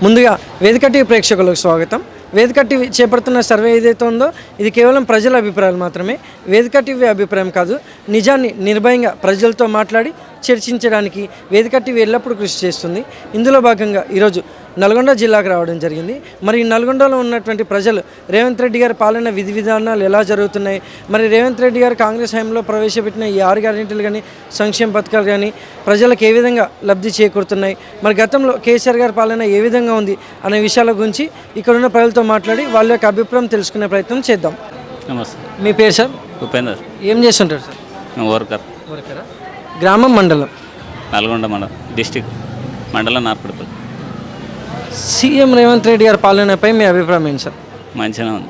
ముందుగా వేదిక టీవీ ప్రేక్షకులకు స్వాగతం. వేదిక టీవీ చేపడుతున్న సర్వే ఏదైతే ఉందో ఇది కేవలం ప్రజల అభిప్రాయాలు మాత్రమే. వేదిక టీవీ అభిప్రాయం కాదు. నిజాన్ని నిర్భయంగా ప్రజలతో మాట్లాడి చర్చించడానికి వేదిక టీవీ ఎల్లప్పుడూ కృషి చేస్తుంది. ఇందులో భాగంగా ఈరోజు నల్గొండ జిల్లాకు రావడం జరిగింది. మరి ఈ నల్గొండలో ఉన్నటువంటి ప్రజలు రేవంత్ రెడ్డి గారి పాలన విధి విధానాలు ఎలా జరుగుతున్నాయి, మరి రేవంత్ రెడ్డి గారు కాంగ్రెస్ హయాంలో ప్రవేశపెట్టిన ఈ 6 గ్యారెంటీలు కానీ సంక్షేమ పథకాలు కానీ ప్రజలకు ఏ విధంగా లబ్ధి చేకూరుతున్నాయి, మరి గతంలో కేసీఆర్ గారి పాలన ఏ విధంగా ఉంది అనే విషయాల గురించి ఇక్కడున్న ప్రజలతో మాట్లాడి వాళ్ళ యొక్క అభిప్రాయం తెలుసుకునే ప్రయత్నం చేద్దాం. నమస్తే. మీ పేరు సార్? ఉపేందర్. ఏం చేస్తుంటారు సార్? వర్కరా. గ్రామం మండలం? నల్గొండ మండలం, డిస్టిక్ మండలం నార్పడిపల్లి. సీఎం రేవంత్ రెడ్డి గారి పాలనపై మీ అభిప్రాయం ఏంటి సార్? మంచిగానే ఉంది.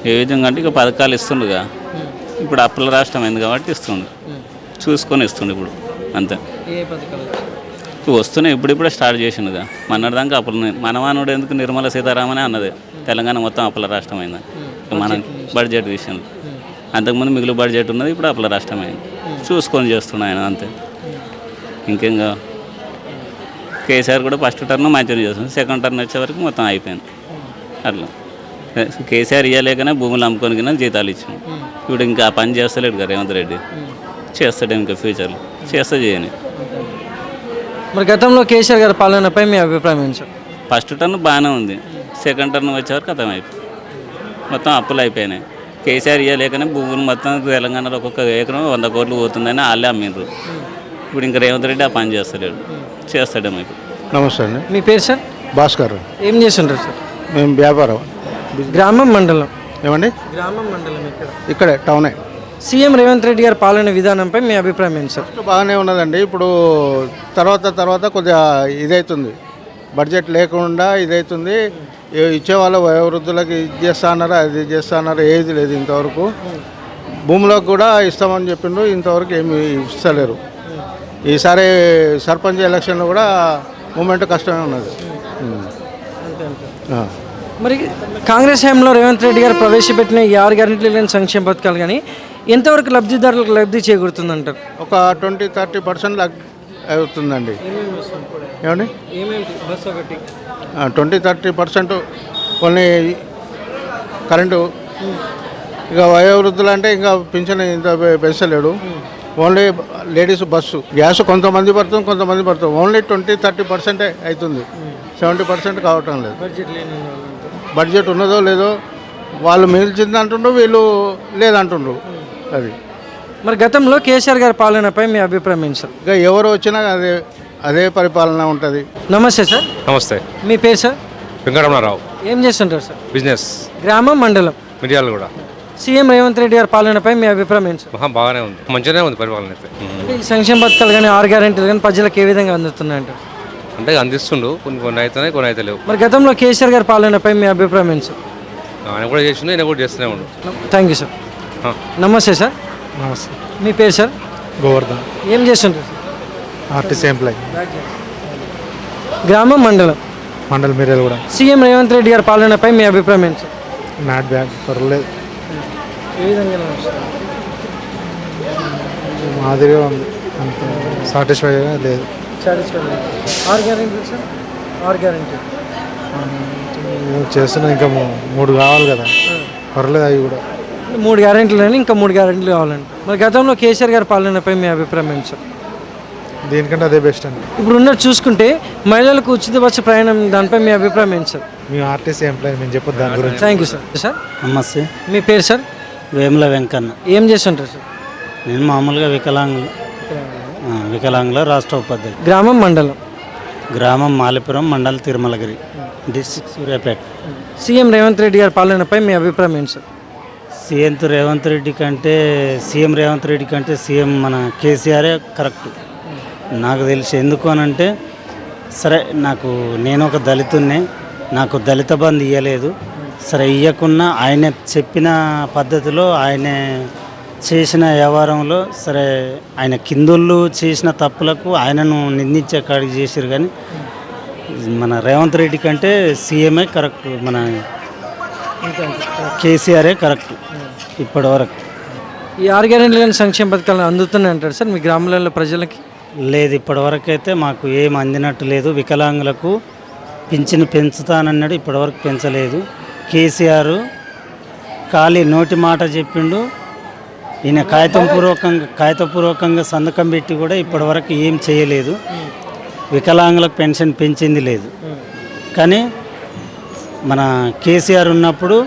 ఏ విధంగా అంటే ఇక పథకాలు ఇస్తుండగా ఇప్పుడు అప్పుల రాష్ట్రం అయింది కాబట్టి ఇస్తుండు, చూసుకొని ఇస్తుండు ఇప్పుడు అంతే. ఏ పథకాలు ఇప్పుడు వస్తున్నాయి, ఇప్పుడిప్పుడే స్టార్ట్ చేసిండుగా. మొన్నటిదాకా అప్పులు మనమానుడు ఎందుకు నిర్మలా సీతారామనే అన్నది తెలంగాణ మొత్తం అప్పుల రాష్ట్రం అయింది. మన బడ్జెట్ విషయంలో అంతకుముందు మిగులు బడ్జెట్ ఉన్నది, ఇప్పుడు అప్పుల రాష్ట్రం అయింది. చూసుకొని చేస్తున్నాడు ఆయన అంతే. ఇంకేంగా కేసీఆర్ కూడా ఫస్ట్ టర్న్ మంచిగా చేస్తుంది, సెకండ్ టర్న్ వచ్చే వరకు మొత్తం అయిపోయింది. అట్లా కేసీఆర్ ఇవ్వలేకనే భూములు అమ్ముకొని జీతాలు ఇచ్చాం. ఇప్పుడు ఇంకా ఆ పని చేస్తలేడు కదా రేవంత్ రెడ్డి. చేస్తాడు ఇంకా ఫ్యూచర్లో, చేస్తా చేయని. మరి గతంలో కేసీఆర్ గారి పాలనపై మీ అభిప్రాయం ఏంటి సార్? ఫస్ట్ టర్న్ బాగానే ఉంది, సెకండ్ టర్న్ వచ్చే వరకు అర్థం అయిపోయింది. మొత్తం అప్పులు అయిపోయినాయి. కేసీఆర్ ఇవ్వలేకనే భూములు మొత్తం తెలంగాణలో ఒక్కొక్క ఎకరం 100 కోట్లు పోతుందని వాళ్ళే అమ్మిండ్రు. ఇప్పుడు ఇంకా రేవంత్ రెడ్డి ఆ పని చేస్తలేడు, చేస్తాడేమో ఇప్పుడు. నమస్తే అండి. మీ పేరు సార్? భాస్కర్. ఏం చేస్తుంటారు సార్? మేము వ్యాపారం. గ్రామం మండలం? ఏమండి? గ్రామం మండలం ఇక్కడే టౌనే. సీఎం రేవంత్ రెడ్డి గారి పాలన విధానంపై మీ అభిప్రాయం ఏంటి సార్? బాగానే ఉన్నదండి. ఇప్పుడు తర్వాత కొద్దిగా ఇదవుతుంది, బడ్జెట్ లేకుండా ఇదవుతుంది. ఇచ్చేవాళ్ళు వయోవృద్ధులకు ఇది చేస్తా అన్నారు, అది చేస్తా అన్నారు, ఏది లేదు ఇంతవరకు. భూములకు కూడా ఇస్తామని చెప్పిండ్రు, ఇంతవరకు ఏమి ఇస్తలేరు. ఈసారి సర్పంచ్ ఎలక్షన్లో కూడా మూమెంట్ కష్టమే ఉన్నది. మరి కాంగ్రెస్ హయాంలో రేవంత్ రెడ్డి గారు ప్రవేశపెట్టిన ఈ 6 గ్యారెంటీలు కానీ సంక్షేమ పథకాలు కానీ ఎంతవరకు లబ్ధిదారులకు లబ్ధి చేకూరుతుందంటారు? ఒక 20-30% అవుతుందండి. ఏమండి? 20-30% కొన్ని కరెంటు, ఇక వయోవృద్ధులు అంటే ఇంకా పింఛన్ ఇంత పెంచలేడు. ఓన్లీ లేడీస్ బస్సు, గ్యాస్ కొంతమంది పడుతుంది. ఓన్లీ 20-30% అవుతుంది, 70% కావటం లేదు. బడ్జెట్ ఉన్నదో లేదో వాళ్ళు మిగిల్చింది అంటుండ్రు, వీళ్ళు లేదంటుండ్రు. అది మరి గతంలో కేసీఆర్ గారి పాలనపై మీ అభిప్రాయం ఏంటి సార్? ఇక ఎవరు వచ్చినా అదే పరిపాలన ఉంటుంది. నమస్తే సార్. నమస్తే. మీ పేరు సార్? వెంకటరమణారావు. ఏం చేస్తుంటారు సార్? బిజినెస్. గ్రామం మండలం? మిర్యాలు కూడా. సీఎం రేవంత్ రెడ్డి గారి పాలనపై మీ అభిప్రాయం ఏంటి సార్? బాగానే ఉంది, మంచిగానే ఉంది పరిపాలన అయితే. ఈ సంక్షేమ పథకాలు కానీ 6 గ్యారెంటీలు కానీ ప్రజలకు ఏ విధంగా అందుతున్నాయంటారు? అంటే అందిస్తుండు, కొన్ని అవుతున్నాయి, కొన్ని అయితే లేవు. మరి గతంలో కేసీఆర్ గారి పాలనపై మీ అభిప్రాయం ఏంటి సార్? ఆయన కూడా చేసిండు, ఆయన కూడా చేస్తూనే ఉండు. Thank you sir. నమస్తే సార్. నమస్తే. మీ పేరు సార్? గోవర్ధన్. ఏం చేస్తుంటారు సార్? RTC employee. గ్రామం మండలం? మండల్ మిర్యాలు కూడా. సీఎం రేవంత్ రెడ్డి గారి పాలనపై మీ అభిప్రాయం ఏంటి సార్? నాట్ బ్యాడ్, పర్లేదు. ఏ విధంగా మాదిరిగా ఉంది, అంత సాటిస్ఫైగా లేదు. 6 గ్యారెంటీలు సార్? 6 గ్యారెంటీ చేస్తున్నా, ఇంకా 3 కావాలి కదా, పర్లేదు. అవి కూడా 3 గ్యారెంటీలు అని ఇంకా 3 గ్యారెంటీలు కావాలండి. మరి గతంలో కేసీఆర్ గారి పాలనపై మీ అభిప్రాయం ఏంటి సార్? దీనికంటే అదే బెస్ట్ అండి. ఇప్పుడు ఉన్నట్టు చూసుకుంటే మహిళలకు ఉచిత బస్సు ప్రయాణం, దానిపై మీ అభిప్రాయం ఏంటి సార్? మేము ఆర్టీసీ ఎంప్లాయీ, మేము చెప్పొద్దు దాని గురించి. Thank you sir. సార్ నమస్తే. మీ పేరు సార్? వేముల వెంకన్న. ఏం చేస్తుంటారు సార్? నేను మామూలుగా వికలాంగుల రాష్ట్ర ఉపాధ్యాయులు. గ్రామం మండలం? గ్రామం మాలిపురం, మండలం తిరుమలగిరి, డిస్ట్రిక్ట్ సూర్యాపేట. సీఎం రేవంత్ రెడ్డి గారి పాలనపై మీ అభిప్రాయం ఏంటి సార్? సీఎం రేవంత్ రెడ్డి కంటే సీఎం మన కేసీఆరే కరెక్ట్ నాకు తెలిసి. ఎందుకు అనంటే, సరే నేను ఒక దళితున్నే, నాకు దళిత బంధు ఇవ్వలేదు, సరే ఇవ్వకున్నా ఆయన చెప్పిన పద్ధతిలో ఆయన చేసిన వ్యవహారంలో సరే ఆయన కిందోళ్ళు చేసిన తప్పులకు ఆయనను నిందించే కాడికి చేశారు. కానీ మన రేవంత్ రెడ్డి కంటే సీఎంఏ కరెక్ట్, మన కేసీఆరే కరెక్ట్ ఇప్పటి వరకు. ఈ 6 గ్యారెంటీలు సంక్షేమ పథకాలు అందుతున్నాయి అంటారు సార్ మీ గ్రామాలలో ప్రజలకి? లేదు, ఇప్పటివరకు అయితే మాకు ఏం అందినట్టు లేదు. వికలాంగులకు పింఛను పెంచుతానన్నాడు, ఇప్పటివరకు పెంచలేదు. కేసీఆర్ ఖాళీ నోటి మాట చెప్పిండు. ఈయన కాగితపూర్వకంగా సంతకం పెట్టి కూడా ఇప్పటివరకు ఏం చేయలేదు. వికలాంగులకు పెన్షన్ పెంచింది లేదు. కానీ మన కేసీఆర్ ఉన్నప్పుడు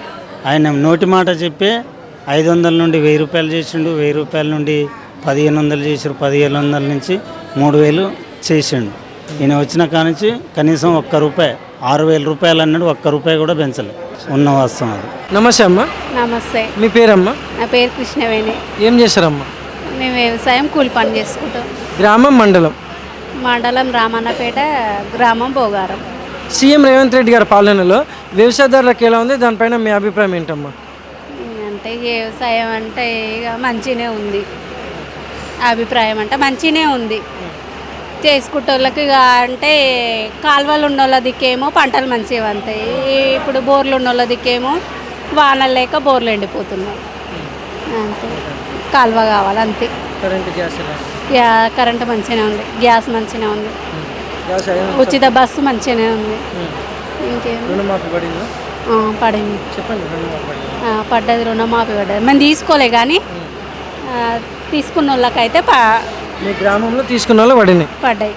ఆయన నోటి మాట చెప్పే 500 నుండి 1000 రూపాయలు చేసిండు, 1000 రూపాయల నుండి 1500 చేసారు, 1500 నుంచి 3000 చేసిండు. ఈయన వచ్చిన కానించి కనీసం ₹1 6000 రూపాయలు అన్నాడు, ₹1 కూడా పెంచలేదు. ఉన్న వాస్తవం అది. నమస్తే అమ్మ. నమస్తే, మీ పేరమ్మా? నా పేరు కృష్ణవేణి. ఏం చేస్తారమ్మా? మేము వ్యవసాయం కూలి పని చేసుకుంటాం. గ్రామం మండలం? మండలం రామన్నపేట, గ్రామం భోగారం. సీఎం రేవంత్ రెడ్డి గారి పాలనలో వ్యవసాయదారులకు ఎలా ఉంది, దానిపైన మీ అభిప్రాయం ఏంటమ్మా? అంటే వ్యవసాయం అంటే ఇక మంచిగానే ఉంది. అభిప్రాయం అంటే మంచిగానే ఉంది. చేసుకుంటోళ్ళకి ఇక అంటే కాలువలు ఉన్నోళ్ళ దిక్కేమో పంటలు మంచిగా ఉంటాయి. ఇప్పుడు బోర్లు ఉన్నోళ్ళ దిక్కేమో వానలు లేక బోర్లు ఎండిపోతున్నాయి. అంతే, కాలువ కావాలి అంతే. కరెంట్ గ్యాస్ కరెంటు మంచిగానే ఉంది, గ్యాస్ మంచిగానే ఉంది, ఉచిత బస్సు మంచిగానే ఉంది. ఇంకేం రుణమాఫీ పడిందా? పడింది. చెప్పండి. పడ్డది, రుణమాఫీ పడ్డది. మేము తీసుకోలే కానీ తీసుకున్న వాళ్ళకైతే మీ గ్రామంలో తీసుకున్న వాళ్ళు పడ్డాయి.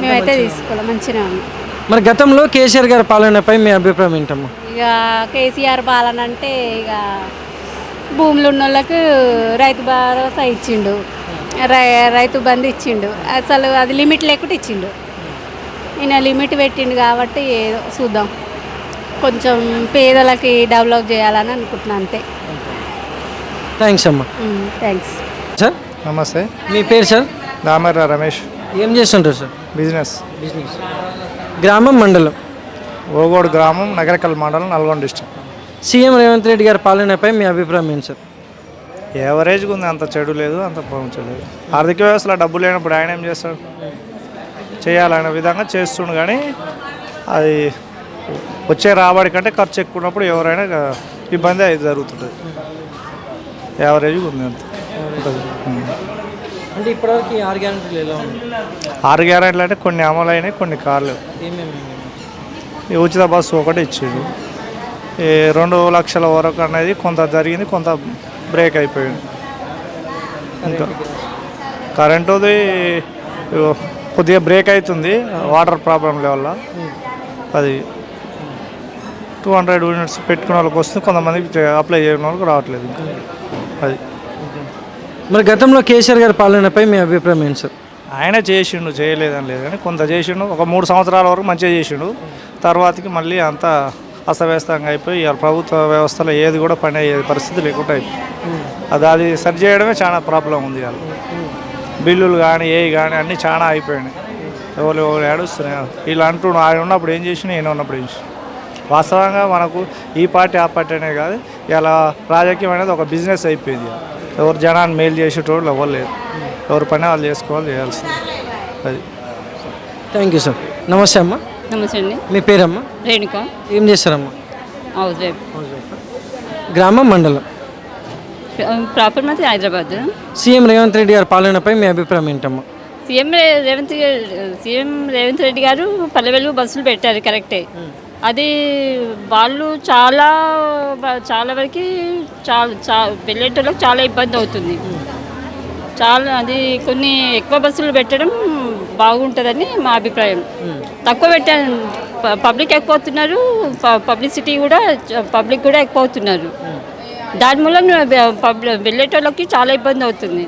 మేమైతే తీసుకోలేం, మంచిగానే ఉంది. మరి గతంలో కేసీఆర్ గారి పాలనపై మీ అభిప్రాయం ఏంటమ్మా? ఇక కేసీఆర్ పాలన అంటే ఇక భూములు ఉన్న వాళ్ళకు రైతు భరోసా ఇచ్చిండు, రైతు బంధు ఇచ్చిండు. అసలు అది లిమిట్ లేకుండా ఇచ్చిండు. ఈయన లిమిట్ పెట్టిండు కాబట్టి ఏదో చూద్దాం, కొంచెం పేదలకి డెవలప్ చేయాలని అనుకుంటున్నాను అంతే. థ్యాంక్స్ అమ్మా. Thanks sir. నమస్తే, మీ పేరు సార్? దామర్ర రమేష్. ఏం చేస్తుంటారు సార్? బిజినెస్. గ్రామం మండలం? ఓగోడు గ్రామం, నగరకల్ మండలం, నల్గొండ డిస్ట్రిక్ట్. సీఎం రేవంత్ రెడ్డి గారి పాలనపై మీ అభిప్రాయం ఏంటి సార్? యావరేజ్గా ఉంది, అంత చెడు లేదు, అంత బాగుంచలేదు. ఆర్థిక వ్యవస్థలో డబ్బు లేనప్పుడు ఆయన ఏం చేస్తాడు? చేయాలనే విధంగా చేస్తుండు, కానీ అది వచ్చే రాబడి కంటే ఖర్చు ఎక్కువ ఉన్నప్పుడు ఎవరైనా ఇబ్బంది అది జరుగుతుంటుంది. యావరేజ్గా ఉంది అంత. అంటే ఇప్పటివరకు 6 గ్యారెంటీలు ఎలా ఉంది? 6 గ్యారెంటీలు అంటే కొన్ని అమలు అయినాయి, కొన్ని కాలేదు. ఈ ఉచిత బస్సు ఒకటి ఇచ్చిండు. ఈ 2 లక్షల వరకు అనేది కొంత జరిగింది, కొంత బ్రేక్ అయిపోయింది. ఇంకా కరెంటుది కొద్దిగా బ్రేక్ అవుతుంది వాటర్ ప్రాబ్లం వల్ల. అది 200 యూనిట్స్ పెట్టుకున్న వాళ్ళకి వస్తుంది, కొంతమందికి అప్లై చేయని వాళ్ళకి రావట్లేదు. ఇంకా అది. మరి గతంలో కేసీఆర్ గారి పాలనపై మీ అభిప్రాయం ఏంటి సార్? ఆయన చేసిండు, చేయలేదని లేదు, కానీ కొంత చేసిండు. ఒక 3 సంవత్సరాల వరకు మంచిగా చేసిండు. తర్వాతకి మళ్ళీ అంతా అస్తవ్యస్తంగా అయిపోయి ప్రభుత్వ వ్యవస్థలో ఏది కూడా పని అయ్యే పరిస్థితి లేకుండా అయిపోయింది. అది సరి చేయడమే చాలా ప్రాబ్లం ఉంది. వాళ్ళు బిల్లులు కానీ ఏవి కానీ అన్నీ చాలా అయిపోయినాయి. ఎవరు ఏడుస్తున్నాయి. వీళ్ళు అంటున్నాడు ఆయన ఉన్నప్పుడు ఏం చేసినా, ఈయన ఉన్నప్పుడు ఏం చేసిన. వాస్తవంగా మనకు ఈ పార్టీ ఆ పార్టీ అనే కాదు, ఇలా రాజకీయం అనేది ఒక బిజినెస్ అయిపోయింది. ఎవరు జనాన్ని మేలు చేసేటోళ్ళు ఎవరు లేరు. ఎవరు పని వాళ్ళు చేసుకోవాలి, చేయాల్సింది. అది. Thank you sir. నమస్తే అమ్మా. నమస్తే అండి. మీ పేరమ్మా? రేణుక. ఏం చేస్తారమ్మా? House wife. గ్రామం మండలం? ప్రాపర్ మాది హైదరాబాద్. సీఎం రేవంత్ రెడ్డి గారి పాలనపై మీ అభిప్రాయం ఏంటమ్మా? సీఎం రేవంత్ రెడ్డి గారు పల్లె బస్సులు పెట్టారు, కరెక్టే. అది వాళ్ళు చాలా వరకు వెళ్ళేటోళ్ళకి చాలా ఇబ్బంది అవుతుంది. అది కొన్ని ఎక్కువ బస్సులు పెట్టడం బాగుంటుందని మా అభిప్రాయం. తక్కువ పెట్టాను, పబ్లిక్ ఎక్కువ అవుతున్నారు, పబ్లిసిటీ కూడా పబ్లిక్ కూడా ఎక్కువ అవుతున్నారు. దాని మూలం వెళ్ళేటోళ్ళకి చాలా ఇబ్బంది అవుతుంది.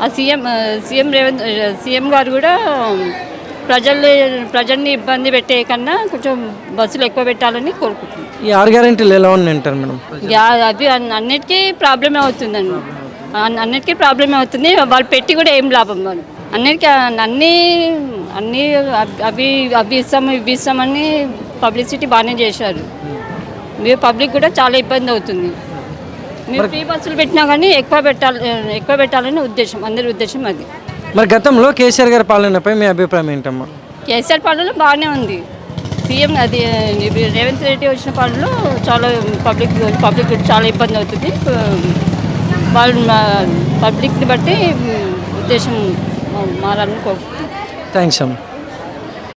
ఆ సీఎం గారు కూడా ప్రజల్ని ఇబ్బంది పెట్టే కన్నా కొంచెం బస్సులు ఎక్కువ పెట్టాలని కోరుకుంటున్నాను. ఈ 6 గ్యారెంటీలు ఎలా ఉన్నాయి అంటారు మేడం? అవి అన్నిటికీ ప్రాబ్లమే అవుతుందండి, అన్నిటికీ ప్రాబ్లమే అవుతుంది. వాళ్ళు పెట్టి కూడా ఏం లాభం. వాళ్ళు అన్నీ అవి ఇస్తామని పబ్లిసిటీ బాగానే చేశారు. మీరు పబ్లిక్ కూడా చాలా ఇబ్బంది అవుతుంది. మీరు ఫ్రీ బస్సులు పెట్టినా కానీ ఎక్కువ పెట్టాలని ఉద్దేశం, అందరి ఉద్దేశం అది. మరి గతంలో కేసీఆర్ గారి పాలనపై మీ అభిప్రాయం ఏంటమ్మా? కేసీఆర్ పాలనలో బాగానే ఉంది. సీఎం అది రేవంత్ రెడ్డి వచ్చిన పాలనలో చాలా పబ్లిక్ చాలా ఇబ్బంది అవుతుంది. వాళ్ళు పబ్లిక్ని బట్టి ఉద్దేశం మారాలని కోరుకుంటున్నాం. థ్యాంక్స్ అమ్మ.